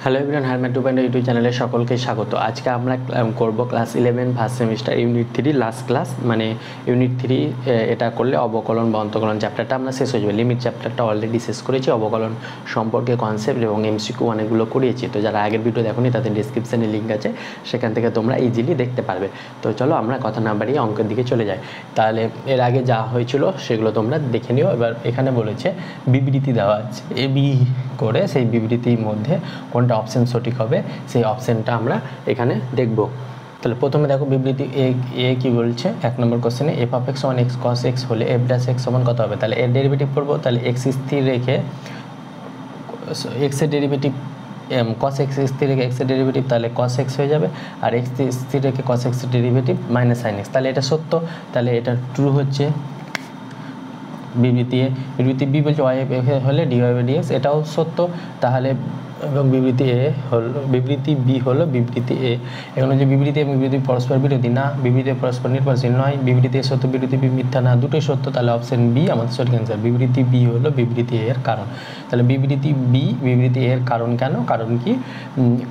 Hello everyone, Harman 2.0 YouTube চ্যানেলে সকলকে স্বাগত। আজকে আমরা করব class 11 first semester unit 3 last class, মানে ইউনিট 3। এটা করলে অবকলন বা অন্তকলন চ্যাপ্টারটা আমরা শেষ হয়ে যাবে। লিমিট চ্যাপ্টারটা অলরেডি শেষ করেছি, অবকলন সম্পর্কে কনসেপ্ট এবং এমসিকিউ অনেকগুলো করিয়েছি। তো যারা আগের ভিডিও দেখোনি তাদের ডিসক্রিপশানে লিঙ্ক আছে, সেখান থেকে তোমরা ইজিলি দেখতে পারবে। তো চলো আমরা কথা না বাড়িয়ে অঙ্কের দিকে চলে যাই। তাহলে এর আগে যা হয়েছিল সেগুলো তোমরা দেখে নিও। এবার এখানে বলেছে বিবৃতি দেওয়া আছে এ বি করে, সেই বিবৃতির মধ্যে কোনটা অপশন সঠিক হবে সেই অপশনটা আমরা এখানে দেখব। তাহলে প্রথমে দেখো বিবৃতি এ কি বলছে, এক নম্বর কোশ্চেনে এফ অফ এক্স সমান এক্স কস এক্স হলে এফ ড্যাশ এক্স সমান কত হবে। তাহলে এর ডেরিভেটিভ করবো, তাহলে এক্স স্থির রেখে এক্সের ডেরিভেটিভ কস এক্স স্থির রেখে এক্সের ডেরিভেটিভ তাহলে কস এক্স হয়ে যাবে, আর এক্স স্থির রেখে কস এক্সের ডেরিভেটিভ মাইনাস সাইন এক্স। তাহলে এটা সত্য, তাহলে এটা ট্রু হচ্ছে বিবৃতি এ। বিবৃতি বি বলছে ওয়াই হলে ডিওয়াই বাই ডিএক্স, এটাও সত্য। তাহলে এবং বিবৃতি এ হলো, বিবৃতি বি হলো বিবৃতি এ। এখন যে বিবৃতি এবং বিবৃতি পরস্পর বিরোধী না, বিবৃতি পরস্পর নির্ভরশীল নয়, বিবৃতি এ সত্য বিবৃতি বি মিথ্যা না, দুটোই সত্য। তাহলে অপশন বি আমাদের সঠিক অ্যান্সার। বিবৃতি বি হলো বিবৃতি এর কারণ। তাহলে বিবৃতি বি বিবৃতি এর কারণ কেন, কারণ কি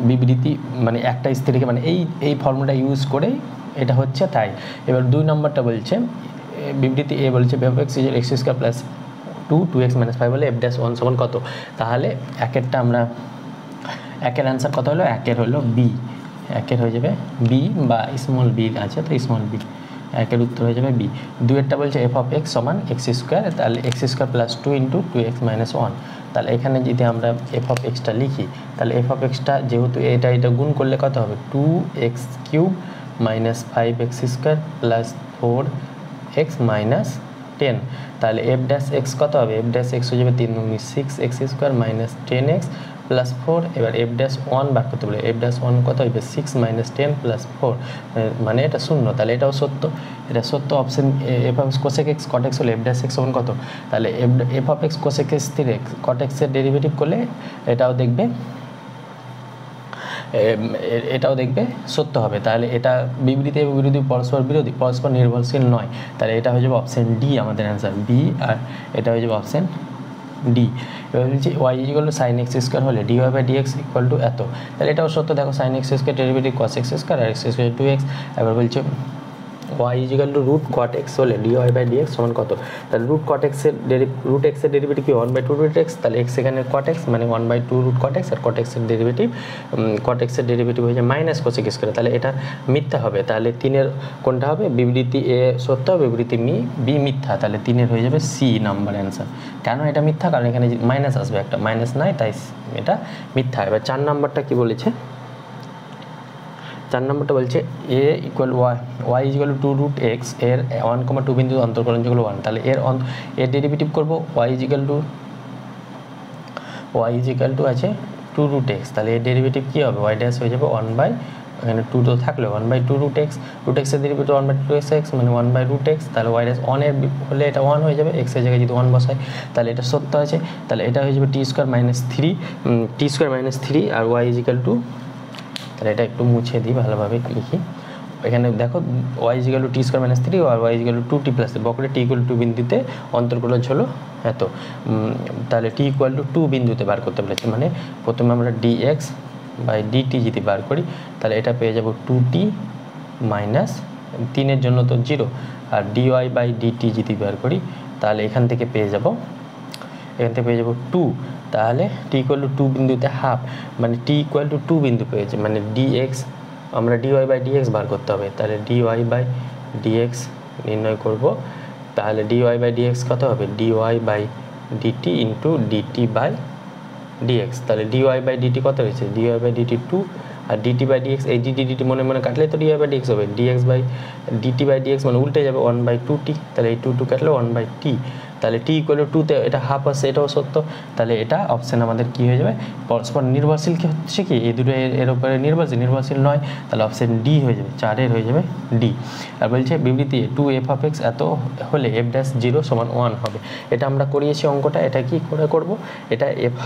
বিবৃতি মানে একটা স্থিরকে মানে এই ফর্মুলা ইউজ করে এটা হচ্ছে তাই। এবার 2 নম্বরটা বলছে বিবৃতি এ বলছে F x is x square plus 2x minus 5 হলে এফ ড্যাশ 1 সমান কত। তাহলে একেরটা আমরা একের অ্যান্সার কত হলো, একের হলো বি, একের হয়ে যাবে বি বা স্মল বি আছে, তো স্মল বি, একের উত্তর হয়ে যাবে বি। দুয়েরটা বলছে এফ অফ এক্স সমান এক্স স্কোয়ার, তাহলে x square plus 2 × 2x minus 1। তাহলে এখানে যদি আমরা এফ অফ এক্সটা লিখি, তাহলে এফ অফ এক্সটা যেহেতু এটা গুণ করলে কত হবে 2x³ minus 5x square plus 4x minus 10। তাহলে এফ ড্যাশ এক্স কত হবে, এফ ড্যাশ এক্স হয়ে যাবে 3 × 6x square minus 10x plus 4। এবার এফ ড্যাশ 1 বার করতে বলে, এফ ড্যাশ 1 কত হবে 6 - 10 প্লাস 4, মানে এটা শূন্য। তাহলে এটাও সত্য, এটা সত্য। Option F of cosec x caught x হলে এফ ড্যাশ এক্স সমান কত। তাহলে F of x cosec x স্থির এক্স কট এক্সের ডেরিভেটিভ করলে এটাও দেখবে সত্য হবে। তাহলে এটা বিবৃতি এবং বিরোধী পরস্পর নির্ভরশীল নয়। তাহলে এটা হয়ে যাবে অপশন ডি আমাদের অ্যান্সার, বি, আর এটা হয়ে যাবে অপশন ডি। এবার বলছি y equal to sine x square হলে dy by dx equal to এত। তাহলে এটাও সত্য, দেখো sine x square derivative cos x square আর এক্স স্কোয়ার 2x। এবার বলছে y equal to root cot x হলে ডিওয়াই বাই ডিএক্স সমান কত। তাহলে রুট এক্সের ডেরিভেটিভ কি 1/2 রুট এক্স, তাহলে এক্স এখানে কট এক্স মানে 1/2 রুট কট এক্স, আর কট এক্সের ডেরিভেটিভ হয়ে যায় মাইনাস কোসেক স্কোয়ার। তাহলে এটা মিথ্যা হবে। তাহলে 3-এর কোনটা হবে, বিবৃতি এ সত্য, বিবৃতি বি মিথ্যা। তাহলে 3-এর হয়ে যাবে সি নাম্বার অ্যান্সার। কেন এটা মিথ্যা, কারণ এখানে মাইনাস আসবে, একটা মাইনাস নাই, তাই এটা মিথ্যা। এবার 4 নম্বরটা কি বলেছে, 4 নম্বরটা বলছে a equal y equal to root x এর 1,2 বিন্দু অন্তর্কলন যেগুলো 1। তাহলে এর ডেরিভেটিভ করবো ওয়াই ইকুয়াল টু আছে 2 রুট এক্স। তাহলে এর ডেরিভেটিভ কী হবে, ওয়াই ড্যাশ হয়ে যাবে 1/, এখানে 2 তো থাকলে 1/2 রুট এক্স, রুট এক্সের ডেরিভেটিভ 1/2x মানে 1/√x। তাহলে ওয়াই ড্যাশ 1 এর হলে এটা 1 হয়ে যাবে, এক্সের জায়গায় যদি 1 বসায় তাহলে এটা সত্য আছে। তাহলে এটা হয়ে যাবে t² - 3 আর ওয়াই ইকুয়াল টু, তাহলে এটা একটু মুছে দিই, ভালোভাবে লিখি। এখানে দেখো ওয়াই ইকুয়াল টু t² - 3 আর ওয়াই ইকুয়াল টু 2t + 3 বকরে t ইকুয়াল টু বিন্দুতে অন্তর্কলন হলো এত। তাহলে t ইকুয়াল টু 2 বিন্দুতে বার করতে বলেছে, মানে প্রথমে আমরা dx বাই dt যদি বার করি তাহলে এটা পেয়ে যাব 2t মাইনাস 3-এর জন্য তো 0, আর dy বাই dt যদি বার করি তাহলে এখান থেকে পেয়ে যাব 2। তাহলে t ইকুয়াল টু 2 বিন্দুতে হাফ, মানে t ইকুয়াল টু 2 বিন্দু পেয়েছে, মানে dx আমরা dy বাই dx বার করতে হবে। তাহলে dy বাই dx নির্ণয় করব। তাহলে dy বাই dx কত হবে, dy by dt into dt by dx। তাহলে dy বাই dt কত হয়েছে, dy বাই dt 2, আর dt বাই dx এই dt মনে মনে কাটলে তো dy বাই dx হবে, dx by dt by dx মানে উল্টে যাবে 1/2t। তাহলে এই 2 কাটলে 1/t। তাহলে t ইকুয়াল টু 2তে এটা হাফ আসছে, এটাও সত্য। তাহলে এটা অপশান আমাদের কি হয়ে যাবে, পরস্পর নির্ভরশীল কি হচ্ছে কি, এই দুটো এর উপরে নির্ভরশীল নয়। তাহলে অপশান ডি হয়ে যাবে, 4-এর হয়ে যাবে ডি। আর বলছে বিবৃতি 2f অফ এক্স এত হলে এফ ড্যাশ 0 সমান 1 হবে। এটা আমরা করিয়েছি অঙ্কটা, এটা কি করে করব, এটা এফ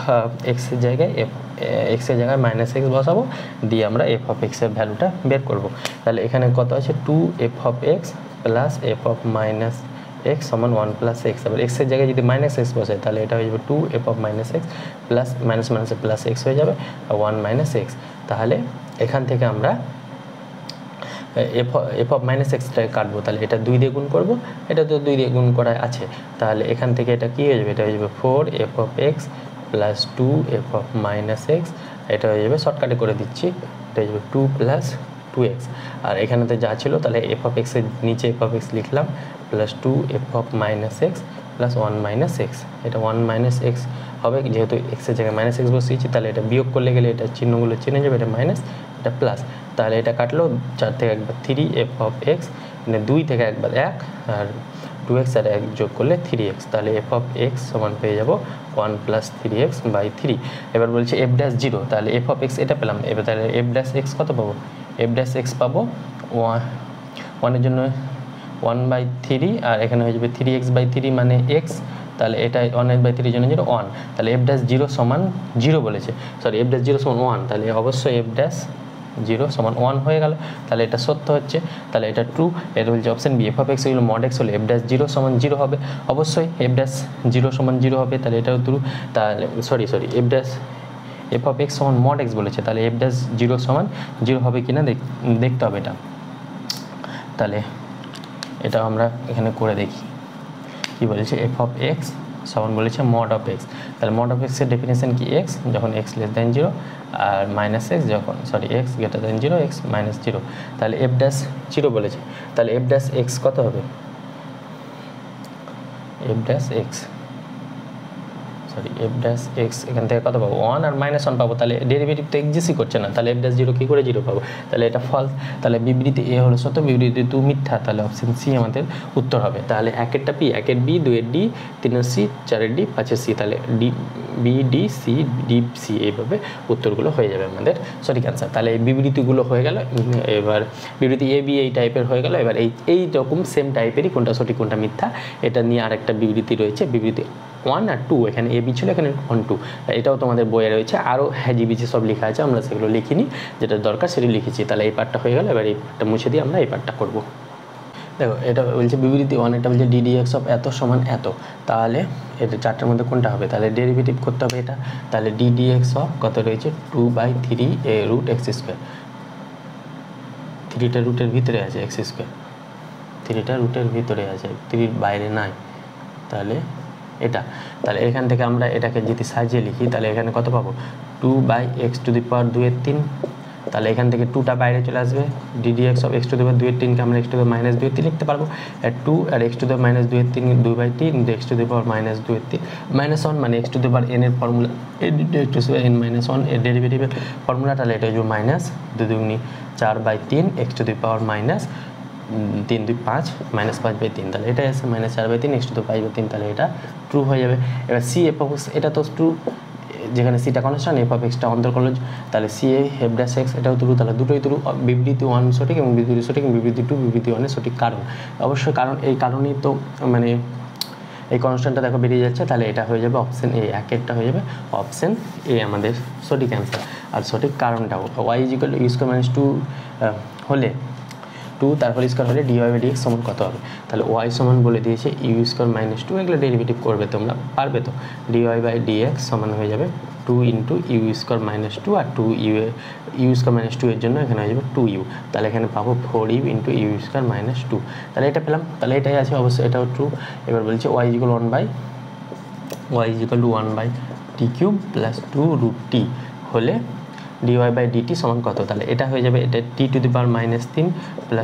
এক্সের জায়গায় মাইনাস এক্স বসাবো, দিয়ে আমরা এফ অফ এক্সের ভ্যালুটা বের করব। তাহলে এখানে কত আছে 2f of x plus F of minus x সমান 1 প্লাস এক্স। এবার এক্সের জায়গায় যদি মাইনাস এক্স বসায় তাহলে এটা হয়ে যাবে 2 F of minus x plus minus মাইনাসে প্লাস এক্স হয়ে যাবে আর 1 মাইনাস এক্স। তাহলে এখান থেকে আমরা এফ অফ মাইনাস এক্সটাকে কাটবো, তাহলে এটা 2 দিয়ে গুণ করবো, এটা তো 2 দিয়ে গুণ করা আছে, তাহলে এখান থেকে এটা কী হয়ে যাবে, এটা হয়ে যাবে 4 F of x plus 2 F of minus x, এটা হয়ে যাবে শর্টকাটে করে দিচ্ছি, এটা হয়ে যাবে 2 প্লাস 2x। আর এখানেতে যা ছিল তাহলে এফ অফ এক্সের নিচে এফ অফ এক্স লিখলাম plus 2 F of minus x plus 1 minus x. এটা 1 মাইনাস এক্স হবে, যেহেতু এক্সের জায়গায় মাইনাস এক্স বসিয়েছি তাহলে এটা বিয়োগ করলে গেলে এটা চিহ্নগুলো চিনে যাবে, এটা মাইনাস এটা প্লাস, তাহলে এটা কাটলো 4 থেকে একবার 3 এফ অফ এক্স, মানে 2 থেকে একবার 1 আর 2x আর 1 যোগ করলে 3x, তাহলে এফ অফ এক্স সমান পেয়ে যাবো 1 প্লাস 3x বাই 3। এবার বলছে এফ ড্যাশ 0, তাহলে এফ অফ এক্স এটা পেলাম, এবার তাহলে এফ ড্যাশ এক্স কত পাবো, এফ ড্যাশ এক্স পাবো 1 জন্য 1/3 আর এখানে হয়ে যাবে 3x বাই 3 মানে এক্স, তাহলে এটা 1/3 জন্য 1, তাহলে এফ ড্যাশ 0 সমান 0 বলেছে, সরি এফ ড্যাশ 0 সমান 1, তাহলে অবশ্যই এফ ড্যাশ 0 সমান 1 হয়ে গেল, তাহলে এটা সত্য হচ্ছে, তাহলে এটা ট্রু। এটা বলছে option B, f of x এগুলো মড এক্স হলে এফ ড্যাশ 0 সমান 0 হবে, অবশ্যই এফ ড্যাশ 0 সমান 0 হবে, তাহলে এটাও ট্রু। তাহলে সরি এফ অফ এক্স সমান মড এক্স বলেছে, তাহলে এফ ড্যাশ 0 সমান 0 হবে কিনা দেখতে হবে এটা, তাহলে এটা আমরা এখানে করে দেখি কি বলেছে, এফ অফ এক্স সমান বলেছে মড অফ এক্স, তাহলে মড অফ এক্সের ডেফিনেশন কি, এক্স যখন এক্স লেস দেন 0 আর মাইনাস এক্স যখন x greater than 0 x minus 0, তাহলে এফ ড্যাশ 0 বলেছে, তাহলে এফ ড্যাশ এক্স কত হবে, F dash x F dash x এখান থেকে কত পাবো 1 আর মাইনাস 1 পাবো, তাহলে ডেরিভেটিভ তো এক্সিস্টই করছে না, তাহলে এফ ড্যাশ 0 কী করে 0 পাবো, তাহলে এটা ফলস, তাহলে বিবৃতি এ হলো সত্য, বিবৃতি 2 মিথ্যা, তাহলে অপশন সি আমাদের উত্তর হবে। তাহলে 1-এরটা পি, 1-এর বি, 2-এর ডি, 3-এর সি, 4-এর ডি, 5-এর সি, তাহলে D B D C D C, এইভাবে উত্তরগুলো হয়ে যাবে আমাদের সঠিক অ্যান্সার। তাহলে এই বিবৃতিগুলো হয়ে গেল, এবার বিবৃতি এ বি এই টাইপের হয়ে গেল, এবার এই রকম সেম টাইপেরই কোনটা সঠিক কোনটা মিথ্যা এটা নিয়ে আরেকটা বিবৃতি রয়েছে, বিবৃতি 1 আর 2, এখানে এ বি ছিল এখানে 1 2, এটাও তোমাদের বইয়ে রয়েছে, আরও হ্যাজিবিজি সব লেখা আছে, আমরা সেগুলো লিখিনি, যেটা দরকার সেটি লিখেছি। তাহলে এই পার্টটা হয়ে গেল, এবার এই পার্টটা মুছে দিয়ে আমরা এই পার্টটা করবো। দেখো এটা বলছে বিবৃতি 1, এটা বলছে ডিডিএক্স অফ এত সমান এত, তাহলে এটা 4টার মধ্যে কোনটা হবে, তাহলে ডেরিভেটিভ করতে হবে এটা, তাহলে ডিডিএক্স অফ কত রয়েছে 2/3 এ রুট এক্স স্কোয়ার, 3টা রুটের ভিতরে আছে এক্স স্কোয়ার, 3টা রুটের ভিতরে আছে, 3 বাইরে নাই, তাহলে এটা, তাহলে এখান থেকে আমরা এটাকে যদি সাজিয়ে লিখি তাহলে এখানে কত পাবো 2/x⁻2⁴, তাহলে এখান থেকে 2টা বাইরে চলে আসবে, ডিডিএক্স অফ x⁻2⁴কে আমরা x⁻2⁴ লিখতে পারবো, আর 2 আর x⁻2⁴ 2/3 x⁻2⁻2⁴ -1 মানে x⁻n এর ফর্মুলা, n-1 এর ডেরিভেটিভের ফর্মুলা, তাহলে এটা হচ্ছে -2×4/3 x⁻−3 2 5 -5/3, তাহলে এটা আছে -4/3 x⁻5/3, তাহলে এটা ট্রু হয়ে যাবে। এবার সি এফ অফ এক্স, এটা তো ট্রু, যেখানে সিটা কনস্ট্যান্ট এফ অফ এক্সটা অন্তর্কলজ, তাহলে সি এফ ড্যাশ এক্স এটাও ট্রু, তাহলে দুটোই ট্রু, বিবৃতি 1 সঠিক এবং বিবৃতি সঠিক, বিবৃতি 2 বিবৃতি 1 এর সঠিক, কারণ অবশ্যই কারণ এই কারণেই তো মানে এই কনস্ট্যান্টটা দেখো বেরিয়ে যাচ্ছে, তাহলে এটা হয়ে যাবে অপশন এ, 1-এরটা হয়ে যাবে অপশন এ আমাদের সঠিক অ্যান্সার। আর সঠিক কারণটাও y = u² - 2 হলে 2 তার হোল স্কোয়ার হলে dy/dx সমান কত হবে, তাহলে y সমান বলে দিয়েছে u² - 2, এগুলো ডেরিভেটিভ করবে তোমরা পারবে তো, dy/dx সমান হয়ে যাবে 2 × u² - 2 আর 2 u² - 2 এর জন্য এখানে হয়ে যাবে 2u, তাহলে এখানে পাবো 4u × u² - 2, তাহলে এটা পেলাম, তাহলে এটাই আছে অবশ্যই এটাও ট্রু। এবার বলছে y = 1/t³ + 2√t হলে dy/dt সমান কত, তাহলে এটা হয়ে যাবে, এটা t⁻³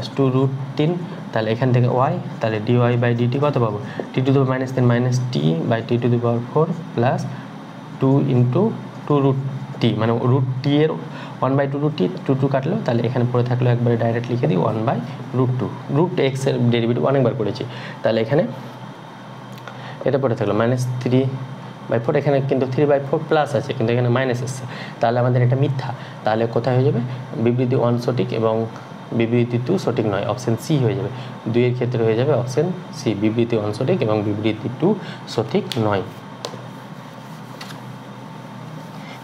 + 2√3, তাহলে এখান থেকে y, তাহলে dy/dt কত পাবো t⁻³ -t/t⁴ প্লাস 2 × 2√t, মানে √t এর 1/2√t, 2 কাটলো, তাহলে এখানে পড়ে থাকলো একবারে ডাইরেক্ট লিখে দিই 1/√2, √x এর ডেরিভেটিভ অনেকবার করেছি, তাহলে এখানে এটা পড়ে থাকলো -3/4, এখানে কিন্তু 3/4 প্লাস আছে কিন্তু এখানে মাইনাস এসছে, তাহলে আমাদের এটা মিথ্যা, তাহলে কোথায় হয়ে যাবে বিবৃতি 1 সঠিক এবং বিবৃতি 2 সঠিক নয়, অপশন সি হয়ে যাবে, 2 এর ক্ষেত্রে হয়ে যাবে অপশন সি, বিবৃতি 1 সঠিক এবং বিবৃতি 2 সঠিক নয়,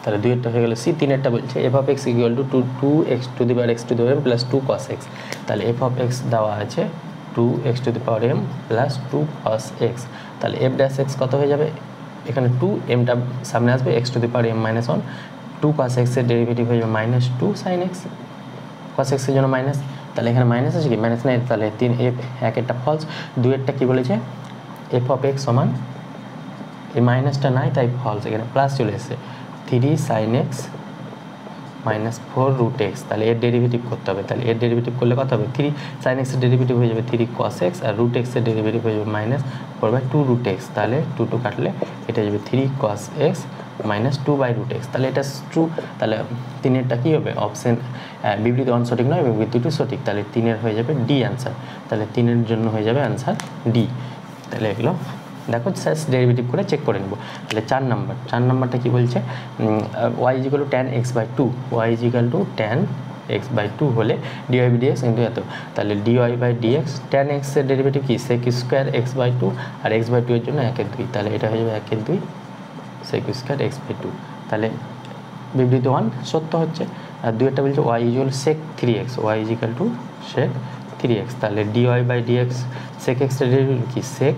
তাহলে 2-এরটা হয়ে গেল সি। 3-এরটা বলছে F of x = 2x⁴ + 2 cos x, তাহলে এফ অফ এক্স দেওয়া আছে 2x to the power m plus 2 cos x। তাহলে f ড্যাশ x কত হয়ে যাবে, এখানে 2 mটা সামনে আসবে, x to the power m minus 1, 2 cos x এর ডেরিভেটিভ হয়ে যাবে minus 2 sin x, cos x এর জন্য মাইনাস, তাহলে এখানে মাইনাস আছে কি, মাইনাস নেই, তাহলে 3 f 1 ফলস, 2 এরটা কি বলেছে f অফ x সমান, এই মাইনাসটা নাই তাই ফলস, এখানে প্লাস চলে এসেছে 3 sin x minus 4 root x. তাহলে এর ডেরিভেটিভ করতে হবে, তাহলে এর ডেরিভেটিভ করলে কত হবে, 3 sin x এর ডেরিভেটিভ হয়ে যাবে 3 cos x, আর রুট এক্স এর ডেরিভেটিভ হয়ে যাবে মাইনাস 4/2 রুট এক্স। তাহলে 2 কাটলে এটা যাবে 3 cos x মাইনাস 2/রুট এক্স। তাহলে এটা ট্রু, তাহলে 3এরটা কী হবে, অপশন বিবৃতি 1 সঠিক নয়, বিবৃতি 2 সঠিক, তাহলে 3-এর হয়ে যাবে ডি অ্যান্সার। তাহলে 3-এর জন্য হয়ে যাবে অ্যান্সার ডি। তাহলে এগুলো দেখো জাস্ট ডেরিভেটিভ করে চেক করে নেব। তাহলে 4 নাম্বারটা কি বলছে, y = tan x/2, y = tan x/2 হলে dy by dx কিন্তু এত, তাহলে dy by dx tan x এর ডেরিভেটিভ কি sec স্কয়ার x/2, আর x/2 এর জন্য 1/2, তাহলে এটা হয়ে যাবে 1/2 sec স্কয়ার x/2। তাহলে বিবৃতি 1 সত্য হচ্ছে, আর 2 বলছে y = sec 3x, y = sec 3x, তাহলে dy by dx sec x এর ডেরিভেটিভ কি sec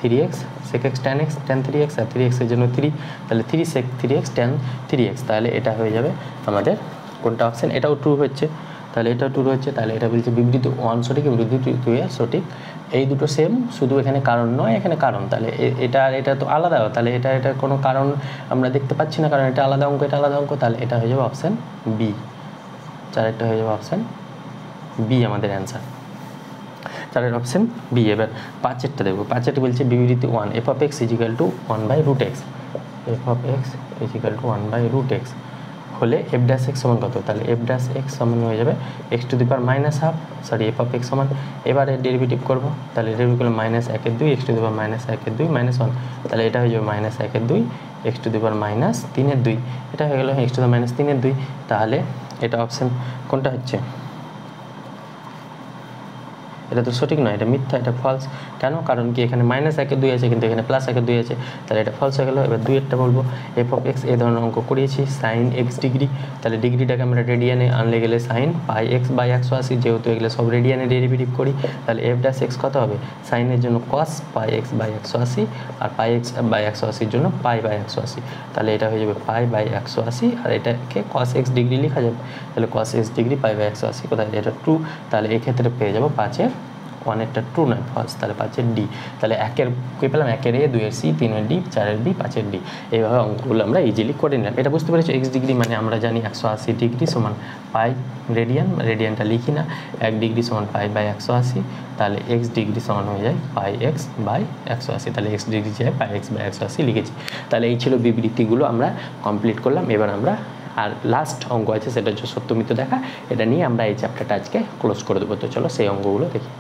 3x, sec x tan x tan 3x, আর 3x এর জন্য 3, তাহলে 3 sec 3x tan 3x। তাহলে এটা হয়ে যাবে আমাদের কোনটা অপশন, এটাও ট্রু হচ্ছে, তাহলে এটাও ট্রু হচ্ছে, তাহলে এটা বলছে বিবৃতি 1 সঠিক, বিবৃতি 2 এর সঠিক। এই দুটো সেম, শুধু এখানে কারণ নয়, এখানে কারণ, তাহলে এটা আর এটা তো আলাদা, তাহলে এটার কোনো কারণ আমরা দেখতে পাচ্ছি না, কারণ এটা আলাদা অঙ্ক, এটা আলাদা অঙ্ক, তাহলে এটা হয়ে যাবে অপশান বি, 4-এরটা হয়ে যাবে অপশান বি আমাদের অ্যান্সার, 4-এর অপশান বি। এবার 5-এরটা দেখবো, 5-এরটা বলছে বিবৃতি 1 f of x = 1/√x, f of x = 1/√x হলে f dash x সমান কত, তাহলে f dash x সমান হয়ে যাবে x to the power minus half, sorry f of x সমান, এবারে ডেরিভেটিভ করবো, তাহলে ডেরিভেটিভ করলে minus 1/2 x to the power minus 1/2 minus 1, তাহলে এটা হয়ে যাবে minus 1/2 x to the power minus 3/2, এটা হয়ে গেল x টু দি মাইনাস 3/2। তাহলে এটা অপশান কোনটা হচ্ছে, এটা তো সঠিক নয়, এটা মিথ্যা, এটা ফলস। কেন, কারণ কি এখানে মাইনাস 1/2 আছে, কিন্তু এখানে প্লাস 1/2 আছে, তাহলে এটা ফলস হয়ে গেল। এবার 2-এরটা বলবো, f of x এই ধরনের অঙ্ক করিয়েছি sin x ডিগ্রি, তাহলে ডিগ্রিটাকে আমরা রেডিয়ানে আনলে গেলে sin πx/180, যেহেতু এগুলো সব রেডিয়ানে ডেরিভেটিভ করি, তাহলে f dash x কত হবে, সাইনের জন্য cos πx/180, আর πx/180 জন্য π/180, তাহলে এটা হয়ে যাবে π/180, আর এটাকে cos x ডিগ্রি লেখা যাবে, তাহলে cos x ডিগ্রি π/180, কোথায় এটা ট্রু, তাহলে এক্ষেত্রে পেয়ে যাবো 5-এর 1-এরটা ট্রু নয় ফলস, তাহলে 5-এর ডি। তাহলে 1-এর কী পেলাম, 1-এর এ, 2-এর সি, 3-এর ডি, 4-এর বি, 5-এর ডি, এইভাবে অঙ্কগুলো আমরা ইজিলি করে নিলাম। এটা বুঝতে পেরেছি, এক্স ডিগ্রি মানে আমরা জানি 180 ডিগ্রি সমান পাই রেডিয়ান, রেডিয়ানটা লিখি না, 1 ডিগ্রি সমান π/180, তাহলে এক্স ডিগ্রি সমান হয়ে যায় πx/180, তাহলে এক্স ডিগ্রি যায় πx/180 লিখেছি। তাহলে এই ছিল বিবৃতিগুলো আমরা কমপ্লিট করলাম। এবার আমরা আর লাস্ট অঙ্ক আছে, সেটা হচ্ছে সত্য মিথ্যা দেখা, এটা নিয়ে আমরা এই চ্যাপ্টারটা আজকে ক্লোজ করে দেবো। তো চলো সেই অঙ্কগুলো দেখি।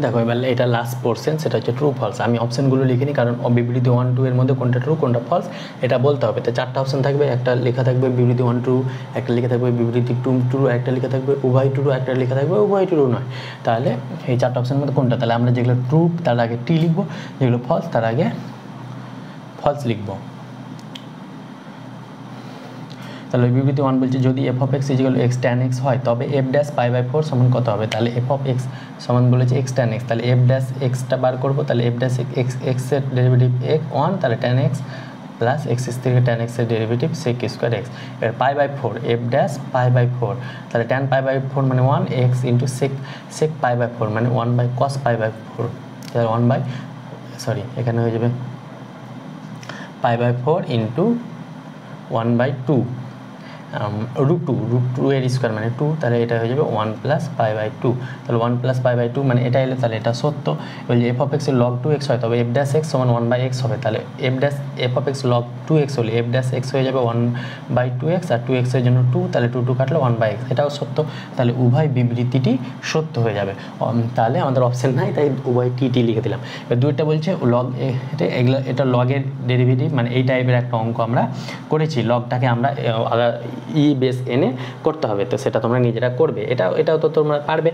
দেখো এবার এটা লাস্ট পোর্শন, সেটা হচ্ছে ট্রু ফলস। আমি অপশানগুলো লিখিনি, কারণ বিবৃতি 1 2 এর মধ্যে কোনটা ট্রু কোনটা ফলস এটা বলতে হবে। তো 4টা অপশান থাকবে, একটা লেখা থাকবে বিবৃতি 1 ট্রু, একটা লেখা থাকবে বিবৃতি 2 ট্রু, একটা লেখা থাকবে উভয় ট্রু, একটা লেখা থাকবে উভয় ট্রু নয়। তাহলে এই 4টা অপশানের মধ্যে কোনটা, তাহলে আমরা যেগুলো ট্রু তার আগে টি লিখবো, যেগুলো ফলস তার আগে ফলস লিখবো। তাহলে বিবৃতি 1 বলছে যদি f of x = x tan x হয় তবে f dash π/4 সমান কত হবে, তাহলে f of x সমান বলেছে x tan x, তাহলে f dash x-টা বার করবো, তাহলে f dash x এর ডেরিভেটিভ x1, তাহলে tan x প্লাস x থেকে tan x এর ডেরিভেটিভ sec স্কোয়ার x, এবার π/4 f dash π/4, তাহলে tan π/4 মানে 1 x ইন্টু sec π/4 মানে 1/cos π/4, তাহলে এখানে হয়ে যাবে π/4 ইন্টু 1/2 √2 এর স্কোয়ার মানে 2, তাহলে এটা হয়ে যাবে 1 + π/2, তাহলে 1 + π/2 মানে এটা এলে, তাহলে এটা সত্য। এবার যে f of x এর log 2x হয় তবে f dash x সমান 1/x হবে, তাহলে f of x log 2x হলে f dash x হয়ে যাবে 1/2x, আর 2x এর জন্য 2, তাহলে 2 কাটলে 1/x, এটাও সত্য, তাহলে উভয় বিবৃতিটি সত্য হয়ে যাবে। তাহলে আমাদের অপশন নাই, তাই উভয় টি লিখে দিলাম। এবার 2টা বলছে লগ, এটা লগের ডেরিভেটিভ, মানে এই টাইপের একটা অঙ্ক আমরা করেছি, লগটাকে আমরা ই বেস এনে করতে হবে, তো সেটা তোমরা নিজেরা করবে, এটাও তো তোমরা পারবে।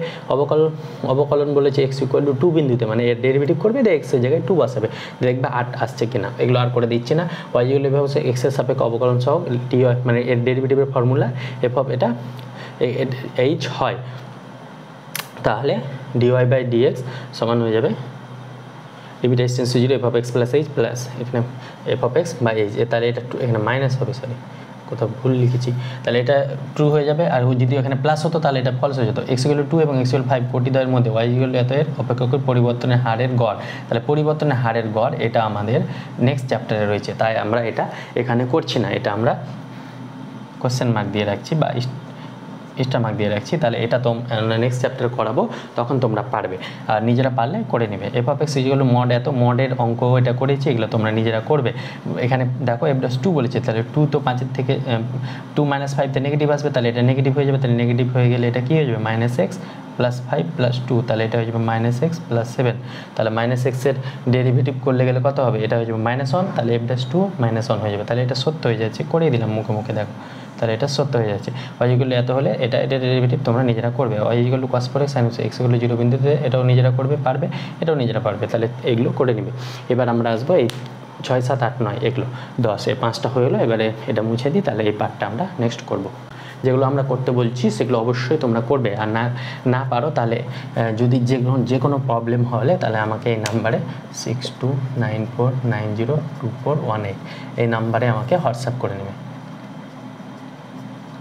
অবকলন বলেছে x = 2 বিন্দুতে, মানে এর ডেরিভেটিভ করবে, x এর জায়গায় 2 বসাবে, দেখবে 8 আসছে কিনা, এগুলো আর করে দিচ্ছি না। y যেগুলো হচ্ছে x এর সাপেক্ষে অবকলন সহ টি, মানে এর ডেরিভেটিভের ফর্মুলা f of এটা h হয়, তাহলে dy/dx সমান হয়ে যাবে limit h tends to 0 f(x + h) plus এখানে f(x/h), তাহলে এটা এখানে মাইনাস হবে, সরি কোথাও ভুল লিখেছি, তাহলে এটা ট্রু হয়ে যাবে। আর যদি এখানে প্লাস হতো তাহলে এটা ফলস হয়ে যেত। x=2 এবং x=5 কোটিদ্বয়ের মধ্যে y=এত এর অপেক্ষকের পরিবর্তনের হারের গড়, তাহলে পরিবর্তনের হারের গড় এটা আমাদের নেক্সট চ্যাপ্টারে রয়েছে, তাই আমরা এটা এখানে করছি না, এটা আমরা কোশ্চেন মার্ক দিয়ে রাখছি বা স্টার মার্ক দিয়ে রাখছি। তাহলে এটা তোমরা নেক্সট চ্যাপ্টারে করাবো, তখন তোমরা পারবে, আর নিজেরা পারলে করে নেবে। f(x) mod এত মডের অঙ্ক এটা করেছি, এগুলো তোমরা নিজেরা করবে। এখানে দেখো f'2 বলেছে, তাহলে 2 তো 5 থেকে 2 - 5 তে নেগেটিভ আসবে, তাহলে এটা নেগেটিভ হয়ে যাবে, তাহলে নেগেটিভ হয়ে গেলে এটা কী হয়ে যাবে -x + 5 + 2, তাহলে এটা হয়ে যাবে -x + 7, তাহলে -x এর ডেরিভেটিভ করলে গেলে কত হবে, এটা হয়ে যাবে -1, তাহলে f'2 -1 হয়ে যাবে, তাহলে এটা সত্য হয়ে যাচ্ছে, করেই দিলাম মুখে মুখে, দেখো তাহলে এটা সত্য হয়ে যাচ্ছে। y= এত হলে এটা ডেরিভেটিভ তোমরা নিজেরা করবে, y= cos 4x sin x, x=0 বিন্দুতে এটাও নিজেরা করবে, পারবে, এটাও নিজেরা পারবে, তাহলে এগুলো করে নেবে। এবার আমরা আসবো এই 6, 7, 8, 9 এগুলো 10, এই 5টা হয়ে গেলো। এবারে এটা মুছে দিই, তাহলে এই পার্টটা আমরা নেক্সট করব। যেগুলো আমরা করতে বলছি সেগুলো অবশ্যই তোমরা করবে, আর না পারো তাহলে যদি যে কোনো প্রবলেম হলে তাহলে আমাকে এই নাম্বারে 6294902418 এই নাম্বারে আমাকে হোয়াটসঅ্যাপ করে নেবে।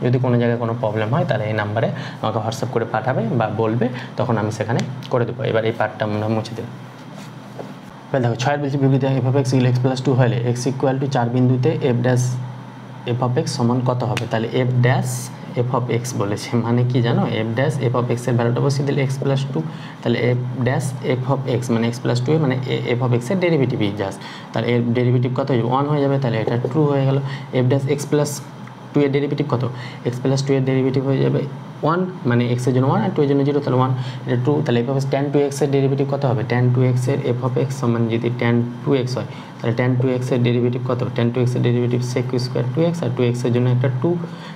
যদি কোনো জায়গায় কোনো প্রবলেম হয় তাহলে এই নাম্বারে আমাকে হোয়াটসঅ্যাপ করে পাঠাবে বা বলবে, তখন আমি সেখানে করে দেবো। এবার এই পার্টটা আমরা মুছে দেবো। এবার দেখো 6 বলছি বিবৃতি f(x) x + 2 হলে x = 4 বিন্দুতে f(x) সমান কত হবে, তাহলে f(x) বলেছে, মানে কি জানো, f(x) এর ভ্যালুটা বসিয়ে দিলে x + 2, তাহলে f(x) মানে x + 2 মানে f(x) এর ডেরিভেটিভই জাস্ট, তাহলে এর ডেরিভেটিভ কত হয়ে যাবে, 1 হয়ে যাবে, তাহলে এটা ট্রু হয়ে গেল। f(x + 2) এর ডেরিভেটিভ কত, x + 2 এর ডেরিভেটিভ হয়ে যাবে 1, মানে x এর জন্য 1 আর 2 এর জন্য 0, তাহলে 1, এটা 2, তাহলে f(tan 2x) এর ডেরিভেটিভ কত হবে, tan 2x এর f(x) সমান যদি tan 2x হয়, তাহলে tan 2x এর ডেরিভেটিভ কত, tan 2x এর ডেরিভেটিভ sec² 2x, আর 2x এর জন্য একটা 2,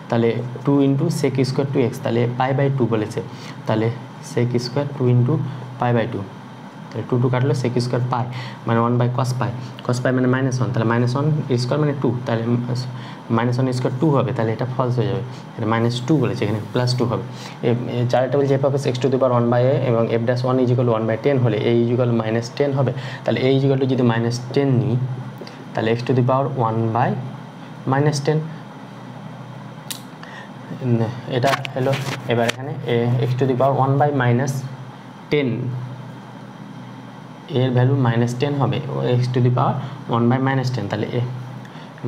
তাহলে 2 × sec² 2x, তাহলে π/2 বলেছে, তাহলে sec² 2 × π/2, তাহলে 2 কাটলো sec² π মানে 1/cos π, cos π মানে -1, তাহলে -1² মানে 2, তাহলে -1² 2 হবে, তাহলে এটা ফলস হয়ে যাবে, এটা -2 বলেছে, এখানে +2 হবে। চারটা বলছে f(x) x⁴1/a এবং f'1 = 1/10 হলে a = -10 হবে, তাহলে a = যদি -10 নিই তাহলে x⁴1/-10 এটা হলো। এবার এখানে x⁴1/-10 এর ভ্যালু -10 হবে, x⁴1/-10, তাহলে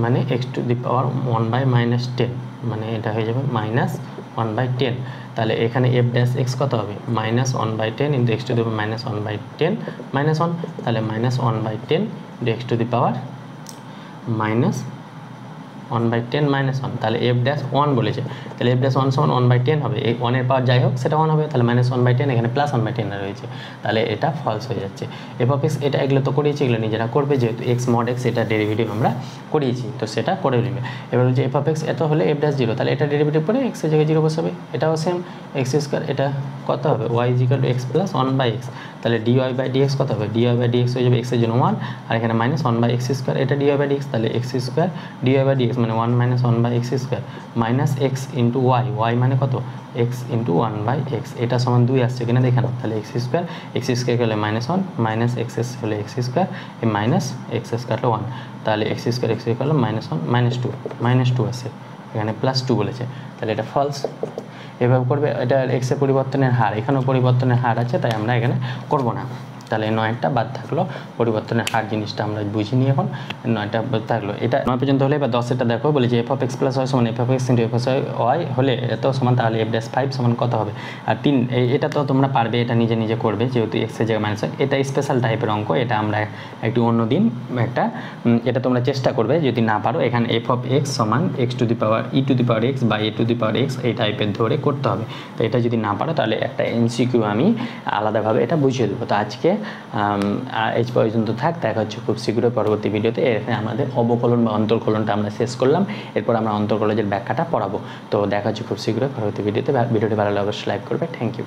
মানে x⁴1/-10 মানে এটা হয়ে যাবে -1/10, তাহলে এখানে f'(x) কত হবে, -1/10 × x⁴ -1/10 তাহলে -1/10 × x⁴ তাহলে f'1 বলেছে, তাহলে f'1 সমান 1/10 হবে, এই 1 এর পাওয়ার যাই হোক সেটা 1 হবে, তাহলে -1/10 এখানে +1/10 রয়েছে, তাহলে এটা ফলস হয়ে যাচ্ছে। f(x) এটা এগুলো তো করিয়েছি, এগুলো নিজেরা করবে, যেহেতু x mod x এটা ডেরিভেটিভ আমরা করিয়েছি, তো সেটা করে নেবে। এবার হচ্ছে f(x) এত হলে f'0, তাহলে এটা ডেরিভেটিভ করে x এর জায়গায় 0 বসাবে, এটাও সেম x², এটা কত হবে y = x + 1/x, তাহলে dy/dx কত হবে, dy/dx হয়ে যাবে x এর জন্য 1 আর এখানে -1/x², এটা dy/dx, তাহলে x² dy/dx মানে 1 - 1/x² -x × y মানে কত, x × 1/x, এটা সমান 2 আসছে কিনা দেখে নাও, তাহলে x² হলে -1 - x হলে x², এই -x² কাটলো 1, তাহলে x² হলো -1 -2 আসছে, এখানে +2 বলেছে, তাহলে এটা ফলস। এভাবে করবে, এটা x এর পরিবর্তনের হার, এখানেও পরিবর্তনের হার আছে, তাই আমরা এখানে করব না, তাহলে 9টা বাদ থাকলো, পরিবর্তনের হার জিনিসটা আমরা বুঝিনি, এখন 9টা বাদ থাকলো, এটা 9 পর্যন্ত হলে। এবার 10এটা দেখো, বলে যে f(x + y সমান f(x × f(y) হলে এত সমান, তাহলে f'5 সমান কত হবে, আর 3, এটা তো তোমরা পারবে, এটা নিজে নিজে করবে, যেহেতু x এর জায়গায় -, এটা স্পেশাল টাইপের অঙ্ক, এটা আমরা একটু অন্য দিন এটা তোমরা চেষ্টা করবে, যদি না পারো এখানে f(x) সমান x⁴e⁴x বা a⁴x এই টাইপের ধরে করতে হবে, তো এটা যদি না পারো তাহলে একটা MCQ আমি আলাদাভাবে এটা বুঝিয়ে দেবো। তো আজকে এই পর্যন্ত থাক, দেখা হচ্ছে খুব শীঘ্রই পরবর্তী ভিডিওতে। এখানে আমাদের অবকলন বা অন্তর্কলনটা আমরা শেষ করলাম, এরপর আমরা অন্তর্কলনের ব্যাখ্যাটা পড়াবো। তো দেখা হচ্ছে খুব শীঘ্রই পরবর্তী ভিডিওতে। ভিডিওটি ভালো লাগলে অবশ্যই লাইক করবে। Thank you.